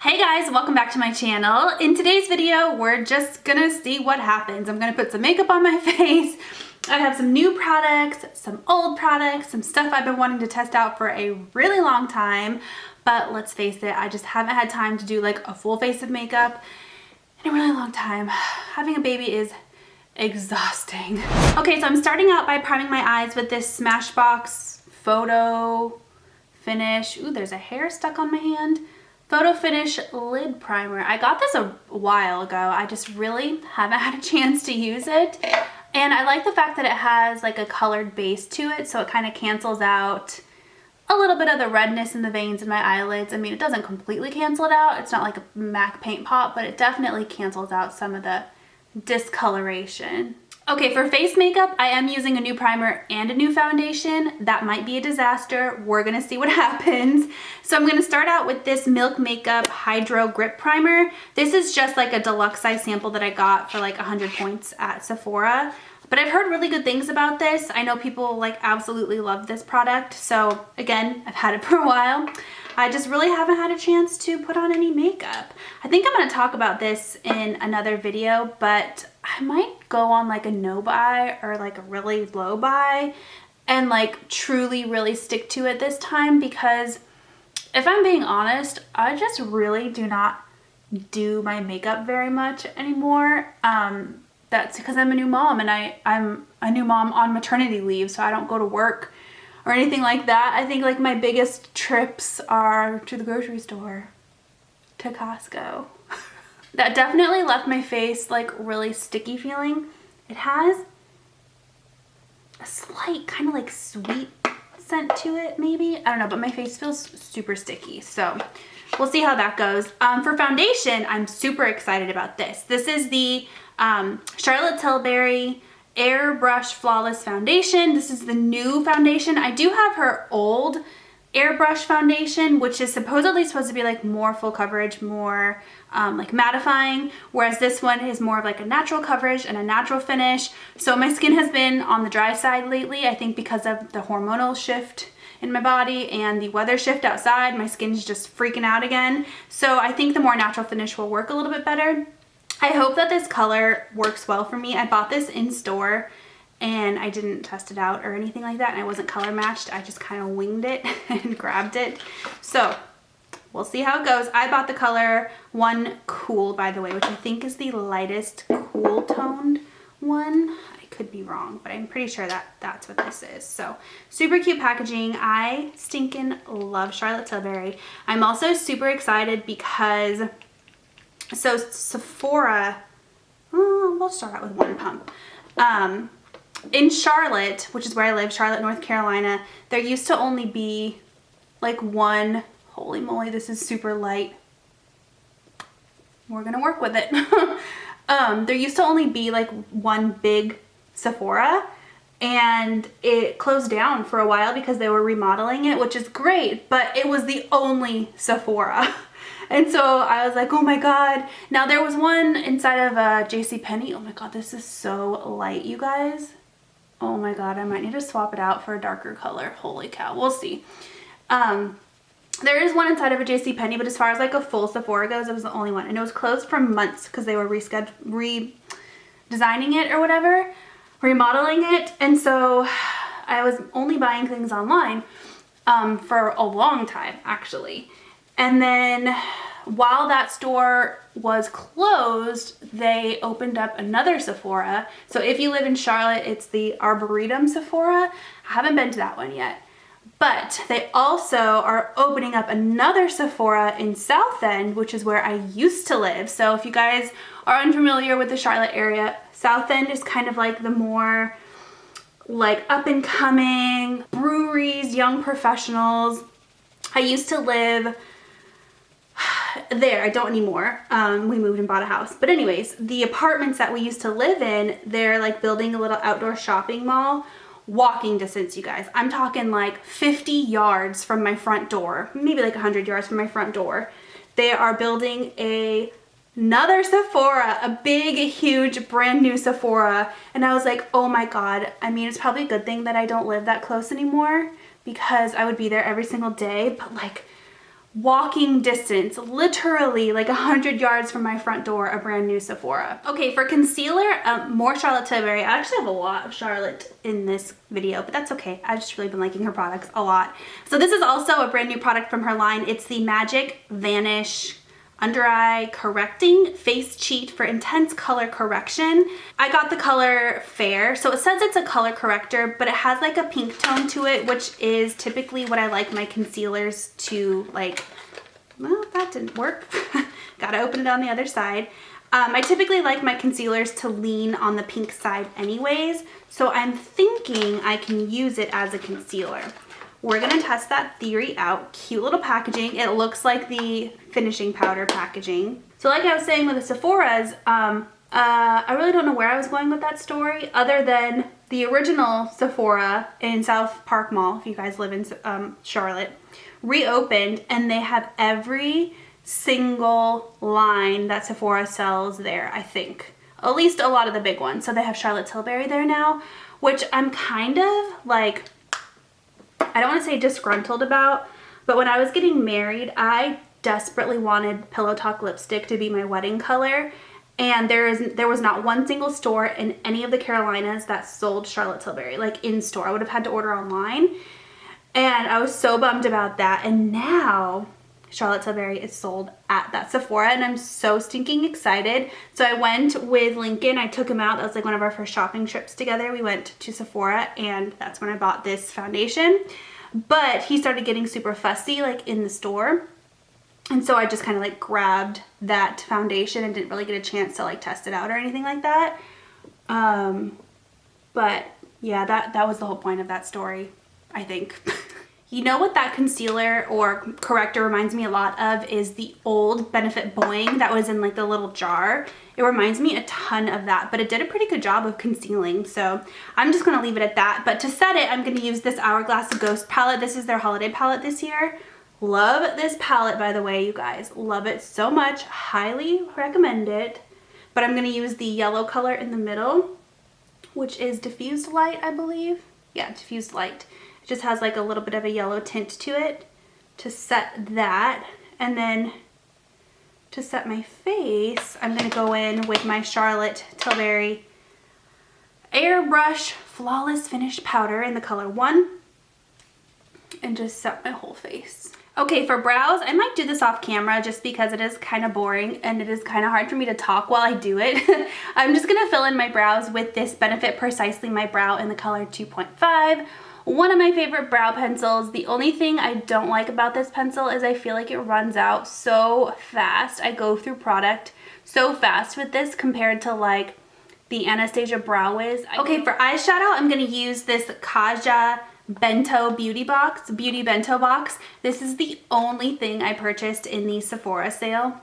Hey guys, welcome back to my channel. In today's video, we're just gonna see what happens. I'm gonna put some makeup on my face. I have some new products, some old products, some stuff I've been wanting to test out for a really long time. But let's face it, I just haven't had time to do like a full face of makeup in a really long time. Having a baby is exhausting. Okay, so I'm starting out by priming my eyes with this Smashbox Photo Finish. Ooh, there's a hair stuck on my hand. Photo Finish Lid Primer. I got this a while ago. I just really haven't had a chance to use it. And I like the fact that it has like a colored base to it, so it kind of cancels out a little bit of the redness in the veins in my eyelids. I mean, it doesn't completely cancel it out. It's not like a MAC paint pot, but it definitely cancels out some of the discoloration. Okay, for face makeup, I am using a new primer and a new foundation. That might be a disaster. We're gonna see what happens. So I'm gonna start out with this Milk Makeup Hydro Grip Primer. This is just like a deluxe size sample that I got for like 100 points at Sephora. But I've heard really good things about this. I know people like absolutely love this product. So again, I've had it for a while. I just really haven't had a chance to put on any makeup. I think I'm gonna talk about this in another video, but I might go on like a no buy or like a really low buy and like truly really stick to it this time, because if I'm being honest, I just really do not do my makeup very much anymore. That's because I'm a new mom, and I'm a new mom on maternity leave, so I don't go to work or anything like that. I think like my biggest trips are to the grocery store, to Costco. That definitely left my face like really sticky feeling. It has a slight kind of like sweet scent to it maybe. I don't know, but my face feels super sticky. So we'll see how that goes. For foundation, I'm super excited about this. This is the Charlotte Tilbury Airbrush Flawless Foundation. This is the new foundation. I do have her old Airbrush foundation, which is supposedly supposed to be like more full coverage, more like mattifying, whereas this one is more of like a natural coverage and a natural finish. So my skin has been on the dry side lately, I think because of the hormonal shift in my body and the weather shift outside. My skin's just freaking out again. So I think the more natural finish will work a little bit better. I hope that this color works well for me. I bought this in store and I didn't test it out or anything like that, and I wasn't color matched. I just kind of winged it and grabbed it. So we'll see how it goes. I bought the color One Cool, by the way, which I think is the lightest cool toned one. I could be wrong, but I'm pretty sure that that's what this is. So super cute packaging. I stinking love Charlotte Tilbury. I'm also super excited because so Sephora, we'll start out with one pump. In Charlotte, which is where I live, Charlotte, North Carolina, there used to only be like one, holy moly, this is super light. We're gonna work with it. There used to only be like one big Sephora, and it closed down for a while because they were remodeling it, which is great, but it was the only Sephora. And so I was like, oh my God. Now there was one inside of a JCPenney. Oh my God, this is so light, you guys. Oh my God, I might need to swap it out for a darker color. Holy cow, we'll see. There is one inside of a JCPenney, but as far as like a full Sephora goes, it was the only one. And it was closed for months because they were redesigning it or whatever, remodeling it. And so I was only buying things online for a long time, actually. And then while that store was closed, they opened up another Sephora. So if you live in Charlotte, it's the Arboretum Sephora. I haven't been to that one yet. But they also are opening up another Sephora in South End, which is where I used to live. So if you guys are unfamiliar with the Charlotte area, South End is kind of like the more like up and coming breweries, young professionals. I used to live there. I don't anymore. We moved and bought a house. But anyways, the apartments that we used to live in, they're like building a little outdoor shopping mall. Walking distance, you guys. I'm talking like 50 yards from my front door, maybe like 100 yards from my front door. They are building another Sephora, a big, huge, brand new Sephora. And I was like, oh my God. I mean, it's probably a good thing that I don't live that close anymore, because I would be there every single day. But like, walking distance, literally like 100 yards from my front door, a brand new Sephora. Okay, for concealer, more Charlotte Tilbury. I actually have a lot of Charlotte in this video, but that's okay. I've just really been liking her products a lot. So this is also a brand new product from her line. It's the Magic Vanish Under Eye Correcting Face Cheat for intense color correction. I got the color Fair, so it says it's a color corrector, but it has like a pink tone to it, which is typically what I like my concealers to like. Well, that didn't work. Gotta open it on the other side. I typically like my concealers to lean on the pink side anyways, so I'm thinking I can use it as a concealer. We're gonna test that theory out. Cute little packaging. It looks like the finishing powder packaging. So like I was saying with the Sephora's, I really don't know where I was going with that story other than the original Sephora in South Park Mall, if you guys live in Charlotte, reopened, and they have every single line that Sephora sells there, I think. At least a lot of the big ones. So they have Charlotte Tilbury there now, which I'm kind of like, I don't want to say disgruntled about, but when I was getting married, I desperately wanted Pillow Talk lipstick to be my wedding color, and there was not one single store in any of the Carolinas that sold Charlotte Tilbury, like in store. I would have had to order online, and I was so bummed about that. And now Charlotte Tilbury is sold at that Sephora, and I'm so stinking excited. So I went with Lincoln. I took him out. That was like one of our first shopping trips together. We went to Sephora, and that's when I bought this foundation. But he started getting super fussy like in the store, and so I just kind of like grabbed that foundation and didn't really get a chance to like test it out or anything like that. But yeah, that was the whole point of that story, I think. You know what that concealer or corrector reminds me a lot of is the old Benefit Boing that was in like the little jar. It reminds me a ton of that, but it did a pretty good job of concealing, so I'm just gonna leave it at that. But to set it, I'm gonna use this Hourglass Ghost palette. This is their holiday palette this year. Love this palette, by the way, you guys. Love it so much. Highly recommend it. But I'm gonna use the yellow color in the middle, which is Diffused Light, I believe. Yeah, Diffused Light. Just has like a little bit of a yellow tint to it to set that. And then to set my face, I'm gonna go in with my Charlotte Tilbury Airbrush Flawless Finish Powder in the color 1 and just set my whole face. Okay, for brows, I might do this off camera just because it is kind of boring and it is kind of hard for me to talk while I do it. I'm just gonna fill in my brows with this Benefit Precisely My Brow in the color 2.5. One of my favorite brow pencils. The only thing I don't like about this pencil is I feel like it runs out so fast. I go through product so fast with this compared to like the Anastasia Brow Wiz. Okay, for eyeshadow, I'm gonna use this Kaja Bento Beauty Bento Box. This is the only thing I purchased in the Sephora sale.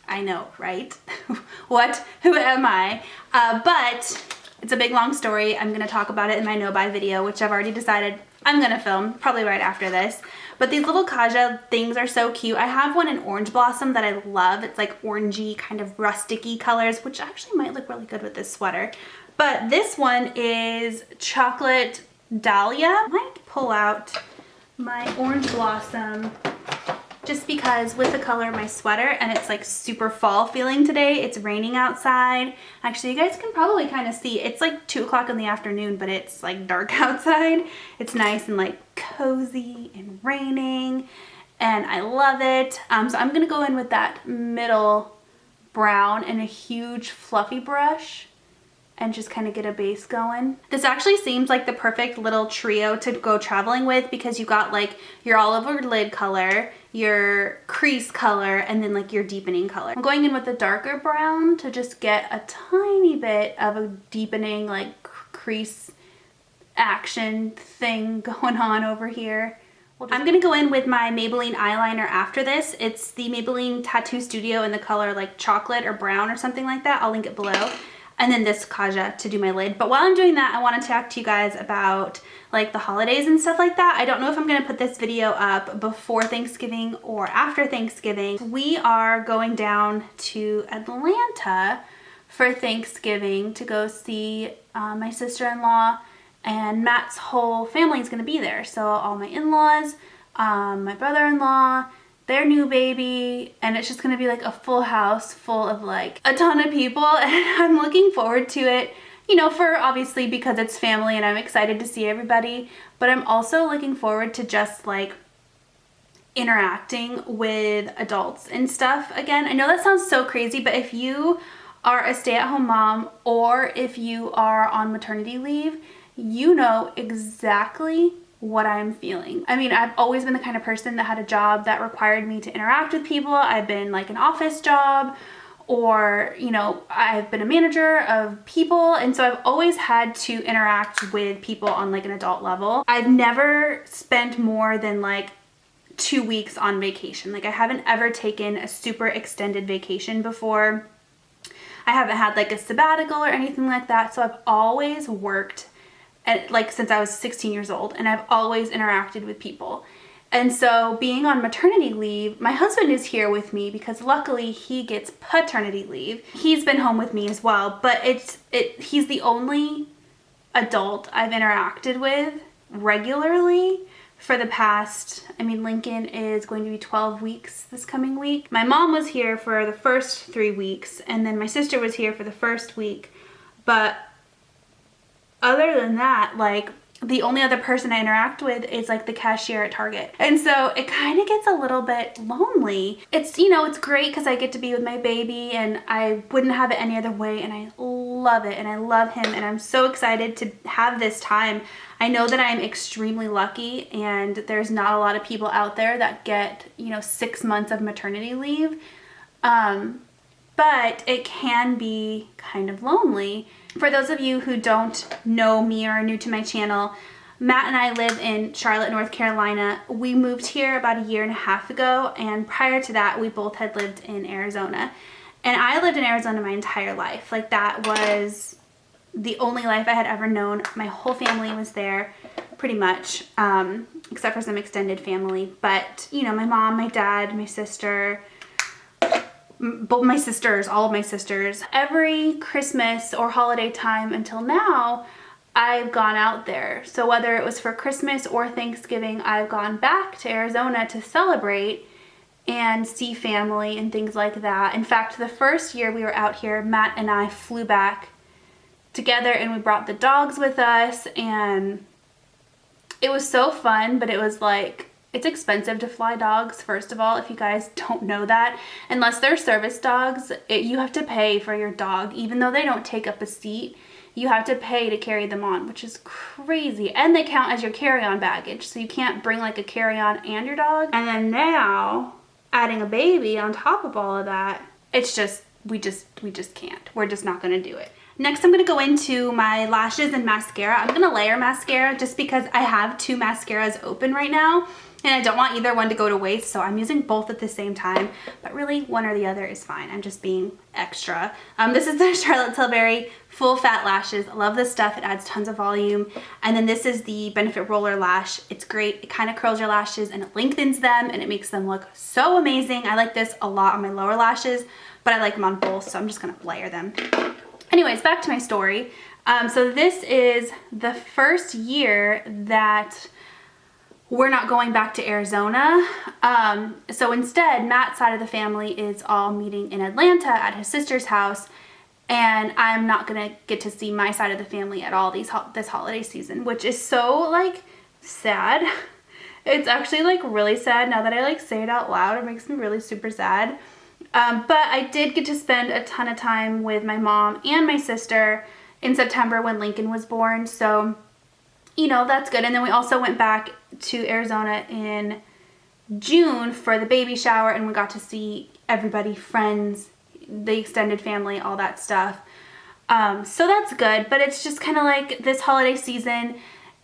I know, right? What? Who am I? But it's a big long story. I'm gonna talk about it in my no buy video, which I've already decided I'm gonna film probably right after this. But these little Kaja things are so cute. I have one in Orange Blossom that I love. It's like orangey, kind of rusticy colors, which actually might look really good with this sweater. But this one is Chocolate Dahlia. I might pull out my Orange Blossom just because with the color of my sweater, and it's like super fall feeling today. It's raining outside. Actually, you guys can probably kind of see. It's like 2 o'clock in the afternoon, but it's like dark outside. It's nice and like cozy and raining, and I love it. So I'm gonna go in with that middle brown and a huge fluffy brush and just kind of get a base going. This actually seems like the perfect little trio to go traveling with because you got like your all over lid color, your crease color, and then like your deepening color. I'm going in with a darker brown to just get a tiny bit of a deepening like crease action thing going on over here. I'm gonna go in with my Maybelline eyeliner after this. It's the Maybelline Tattoo Studio in the color like chocolate or brown or something like that. I'll link it below. And then this Kaja to do my lid. But while I'm doing that, I want to talk to you guys about like the holidays and stuff like that. I don't know if I'm going to put this video up before Thanksgiving or after Thanksgiving. We are going down to Atlanta for Thanksgiving to go see my sister-in-law, and Matt's whole family is going to be there. So all my in-laws, my brother-in-law, their new baby, and it's just gonna be like a full house full of like a ton of people, and I'm looking forward to it, you know, for obviously because it's family and I'm excited to see everybody, but I'm also looking forward to just like interacting with adults and stuff again. I know that sounds so crazy, but if you are a stay-at-home mom or if you are on maternity leave, you know exactly what I'm feeling. I mean, I've always been the kind of person that had a job that required me to interact with people. I've been like an office job, or, you know, I've been a manager of people, and so I've always had to interact with people on like an adult level. I've never spent more than like 2 weeks on vacation. Like I haven't ever taken a super extended vacation before. I haven't had like a sabbatical or anything like that. So I've always worked at, like, since I was 16 years old, and I've always interacted with people. And so being on maternity leave, my husband is here with me because luckily he gets paternity leave. He's been home with me as well, but he's the only adult I've interacted with regularly for the past, I mean, Lincoln is going to be 12 weeks this coming week. My mom was here for the first 3 weeks, and then my sister was here for the first week. But other than that, like, the only other person I interact with is like the cashier at Target. And so it kind of gets a little bit lonely. It's, you know, it's great because I get to be with my baby and I wouldn't have it any other way, and I love it and I love him and I'm so excited to have this time. I know that I'm extremely lucky and there's not a lot of people out there that get, you know, 6 months of maternity leave. But it can be kind of lonely. For those of you who don't know me or are new to my channel, Matt and I live in Charlotte, North Carolina. We moved here about 1.5 years ago, and prior to that, we both had lived in Arizona. And I lived in Arizona my entire life. Like, that was the only life I had ever known. My whole family was there, pretty much, except for some extended family. But, you know, my mom, my dad, my sister, both my sisters, all of my sisters. Every Christmas or holiday time until now, I've gone out there. So whether it was for Christmas or Thanksgiving, I've gone back to Arizona to celebrate and see family and things like that. In fact, the first year we were out here, Matt and I flew back together and we brought the dogs with us, and it was so fun, but it was like, it's expensive to fly dogs, first of all, if you guys don't know that. Unless they're service dogs, you have to pay for your dog. Even though they don't take up a seat, you have to pay to carry them on, which is crazy. And they count as your carry-on baggage, so you can't bring like a carry-on and your dog. And then now, adding a baby on top of all of that, it's just, we just can't. We're just not gonna do it. Next, I'm gonna go into my lashes and mascara. I'm gonna layer mascara just because I have 2 mascaras open right now, and I don't want either one to go to waste, so I'm using both at the same time. But really, one or the other is fine. I'm just being extra. This is the Charlotte Tilbury Full Fat Lashes. I love this stuff. It adds tons of volume. And then this is the Benefit Roller Lash. It's great. It kind of curls your lashes and it lengthens them and it makes them look so amazing. I like this a lot on my lower lashes, but I like them on both, so I'm just gonna layer them. Anyways, back to my story. So this is the first year that we're not going back to Arizona. So instead, Matt's side of the family is all meeting in Atlanta at his sister's house, and I'm not gonna get to see my side of the family at all this holiday season, which is so like sad. It's actually like really sad now that I like say it out loud. It makes me really super sad. But I did get to spend a ton of time with my mom and my sister in September when Lincoln was born. So, you know, that's good. And then we also went back to Arizona in June for the baby shower, and we got to see everybody, friends, the extended family, all that stuff. So that's good, but it's just kind of like this holiday season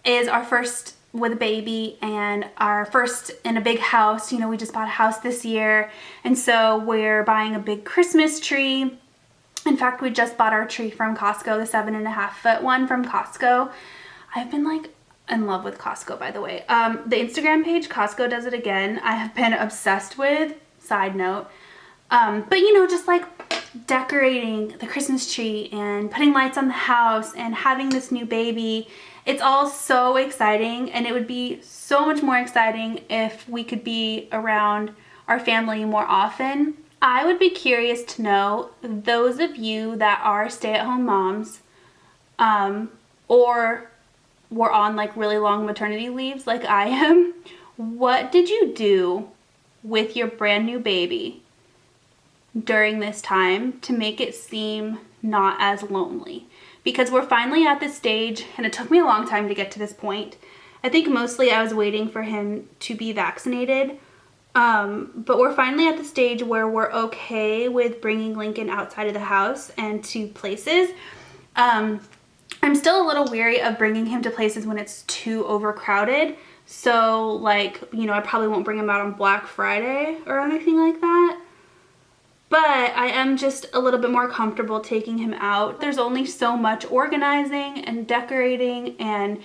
is our first with a baby and our first in a big house. You know, we just bought a house this year, and so we're buying a big Christmas tree. In fact, we just bought our tree from Costco, the 7.5 foot one from Costco. I've been like in love with Costco, by the way. The Instagram page, Costco Does It Again, I have been obsessed with, side note. But you know, just like decorating the Christmas tree and putting lights on the house and having this new baby, it's all so exciting, and it would be so much more exciting if we could be around our family more often. I would be curious to know, those of you that are stay-at-home moms, or were on like really long maternity leaves like I am, what did you do with your brand new baby during this time to make it seem not as lonely? Because we're finally at this stage, and it took me a long time to get to this point. I think mostly I was waiting for him to be vaccinated, but we're finally at the stage where we're okay with bringing Lincoln outside of the house and to places. I'm still a little weary of bringing him to places when it's too overcrowded. So like, you know, I probably won't bring him out on Black Friday or anything like that. But I am just a little bit more comfortable taking him out. There's only so much organizing and decorating and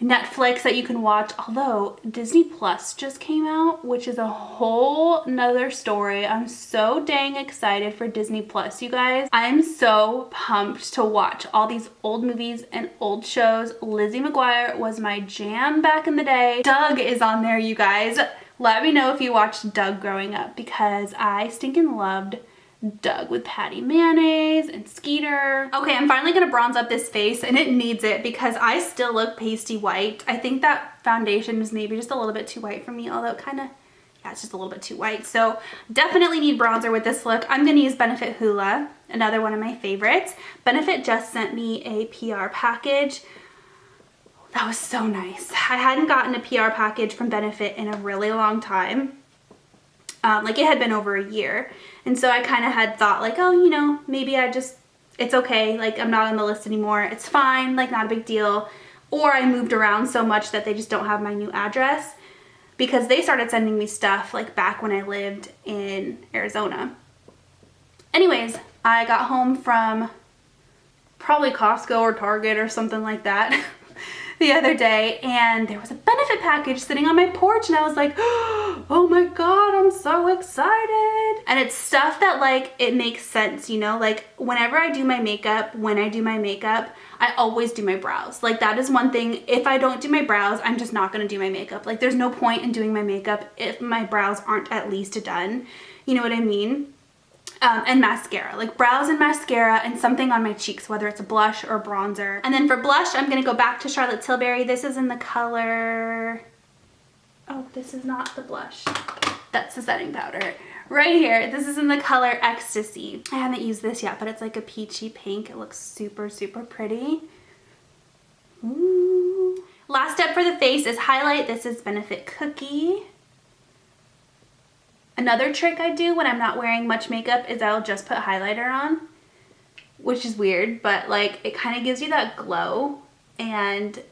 Netflix that you can watch, although Disney Plus just came out, which is a whole nother story. I'm so dang excited for Disney Plus, you guys. I am so pumped to watch all these old movies and old shows. Lizzie McGuire was my jam back in the day. Doug is on there, you guys. Let me know if you watched Doug growing up, because I stinking loved Doug with Patty Mayonnaise and Skeeter. Okay, I'm finally gonna bronze up this face, and it needs it because I still look pasty white. I think that foundation is maybe just a little bit too white for me, although it kind of, yeah, it's just a little bit too white. So definitely need bronzer with this look. I'm gonna use Benefit Hoola, another one of my favorites. Benefit just sent me a PR package. That was so nice. I hadn't gotten a PR package from Benefit in a really long time. Like it had been over a year. And so I kind of had thought like, oh, you know, maybe it's okay. Like I'm not on the list anymore. It's fine, like not a big deal. Or I moved around so much that they just don't have my new address, because they started sending me stuff like back when I lived in Arizona. Anyways, I got home from probably Costco or Target or something like that the other day, and there was a Benefit package sitting on my porch, and I was like, oh my god, I'm so excited. And it's stuff that like, it makes sense, you know, like whenever I do my makeup, I always do my brows. Like that is one thing. If I don't do my brows, I'm just not gonna do my makeup. Like there's no point in doing my makeup if my brows aren't at least done. You know what I mean? And mascara, like brows and mascara, and something on my cheeks, whether it's a blush or a bronzer. And then for blush, I'm gonna go back to Charlotte Tilbury. This is in the color, oh, this is not the blush. That's the setting powder. Right here, this is in the color Ecstasy. I haven't used this yet, but it's like a peachy pink. It looks super, super pretty. Ooh. Last step for the face is highlight. This is Benefit Cookie. Another trick I do when I'm not wearing much makeup is I'll just put highlighter on, which is weird, but like it kind of gives you that glow, and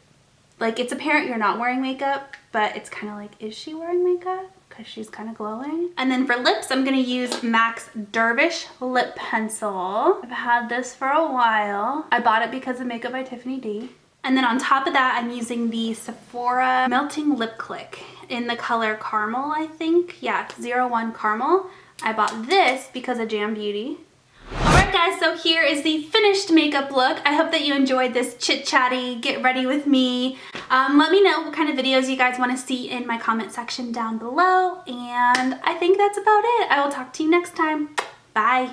like it's apparent you're not wearing makeup, but it's kind of like, is she wearing makeup? Because she's kind of glowing. And then for lips, I'm gonna use MAC's Dervish lip pencil. I've had this for a while. I bought it because of Makeup by Tiffany D. And then on top of that, I'm using the Sephora Melting Lip Click in the color Caramel, I think. Yeah, 01 Caramel. I bought this because of Jam Beauty. Alright guys, so here is the finished makeup look. I hope that you enjoyed this chit-chatty, get ready with me. Let me know what kind of videos you guys want to see in my comment section down below. And I think that's about it. I will talk to you next time. Bye.